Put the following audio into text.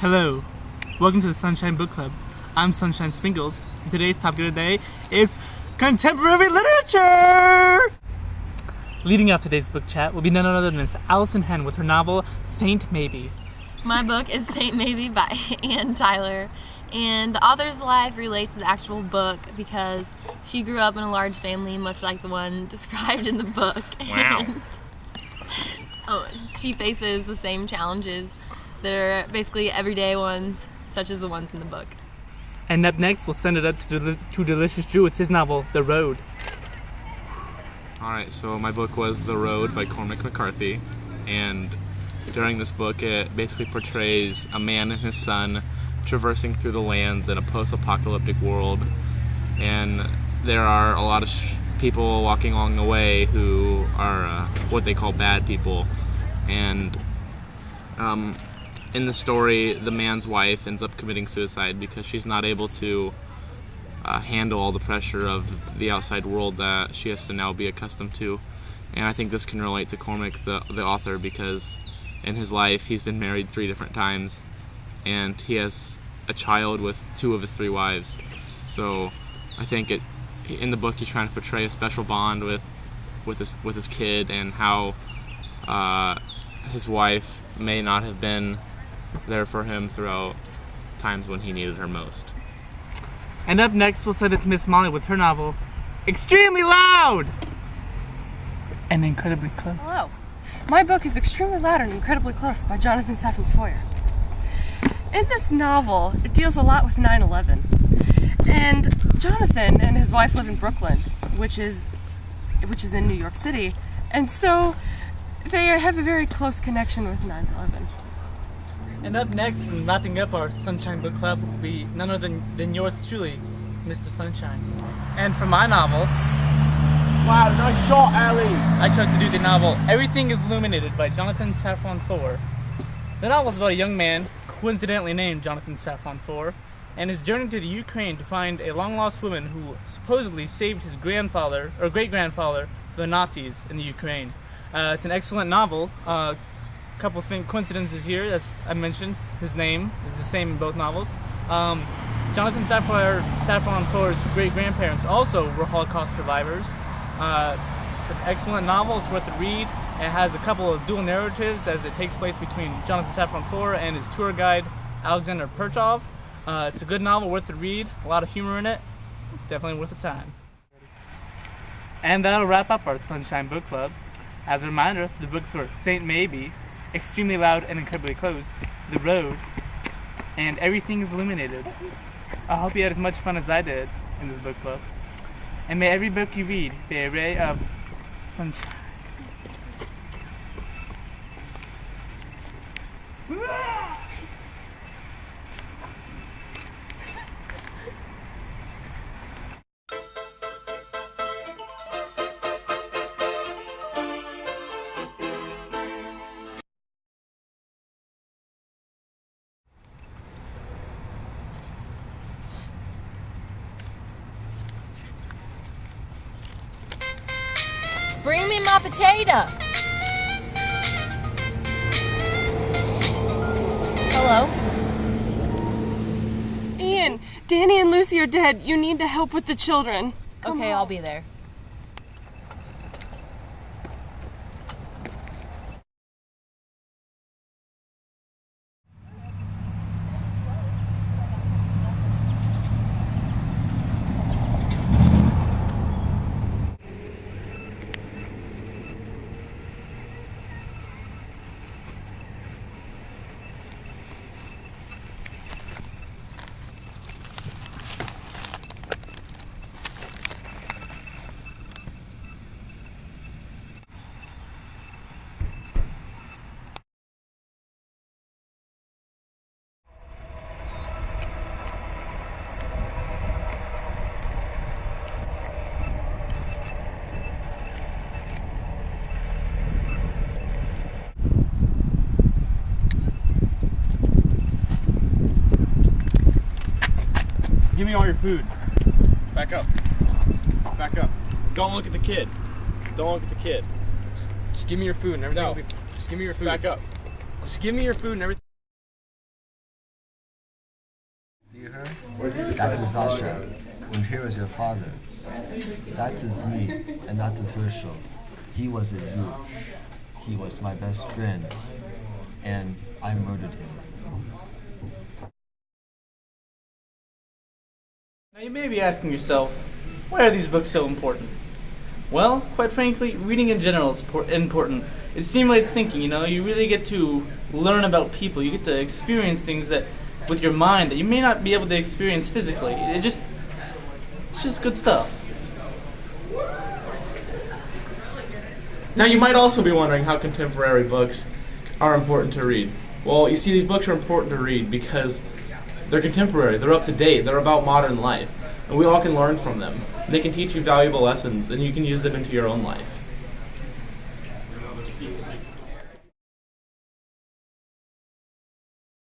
Hello, welcome to the Sunshine Book Club. I'm Sunshine Spingles. Today's topic of the day is contemporary literature! Leading off today's book chat will be none other than Miss Allison Henn with her novel, Saint Maybe. My book is Saint Maybe by Anne Tyler, and the author's life relates to the actual book because she grew up in a large family, much like the one described in the book. Wow. And she faces the same challenges that are basically everyday ones, such as the ones in the book. And up next, we'll send it up to Delicious Drew with his novel, The Road. Alright, so my book was The Road by Cormac McCarthy, and during this book it basically portrays a man and his son traversing through the lands in a post-apocalyptic world, and there are a lot of people walking along the way who are what they call bad people, and in the story the man's wife ends up committing suicide because she's not able to handle all the pressure of the outside world that she has to now be accustomed to. And I think this can relate to Cormac, the author, because in his life he's been married 3 different times and he has a child with 2 of his 3 wives. So I think in the book he's trying to portray a special bond with his kid, and how his wife may not have been there for him throughout times when he needed her most. And up next, we'll send it to Miss Molly with her novel, Extremely Loud! And Incredibly Close. Hello. My book is Extremely Loud and Incredibly Close by Jonathan Safran Foer. In this novel, it deals a lot with 9/11. And Jonathan and his wife live in Brooklyn, which is in New York City. And so they have a very close connection with 9/11. And up next, and wrapping up our Sunshine Book Club, will be none other than yours truly, Mr. Sunshine. And for my novel, wow, nice shot, Ellie! I chose to do the novel Everything is Illuminated by Jonathan Safran Foer. The novel is about a young man, coincidentally named Jonathan Safran Foer, and his journey to the Ukraine to find a long-lost woman who supposedly saved his grandfather, or great-grandfather, from the Nazis in the Ukraine. It's an excellent novel. Couple coincidences here, as I mentioned. His name is the same in both novels. Jonathan Safran Foer's great-grandparents also were Holocaust survivors. It's an excellent novel. It's worth a read. It has a couple of dual narratives as it takes place between Jonathan Safran Foer and his tour guide, Alexander Perchov. It's a good novel, worth a read. A lot of humor in it. Definitely worth the time. And that'll wrap up our Sunshine Book Club. As a reminder, the books were Saint Maybe, Extremely Loud and Incredibly Close, The Road, and Everything is Illuminated. I hope you had as much fun as I did in this book club. And may every book you read be a ray of sunshine. Bring me my potato! Hello? Ian, Danny and Lucy are dead. You need to help with the children. Okay, I'll be there. Give me all your food. Back up. Back up. Don't look at the kid. Don't look at the kid. Just give me your food and everything will be... Just give me your food. Back up. Just give me your food and everything... That is Asha. And here is your father. That is me, and that is Herschel. He was a Jew. He was my best friend, and I murdered him. Now you may be asking yourself, why are these books so important? Well, quite frankly, reading in general is important. It stimulates thinking, you really get to learn about people. You get to experience things that, with your mind, that you may not be able to experience physically. It's just good stuff. Now you might also be wondering how contemporary books are important to read. Well, you see, these books are important to read because they're contemporary, they're up to date, they're about modern life, and we all can learn from them. They can teach you valuable lessons, and you can use them into your own life.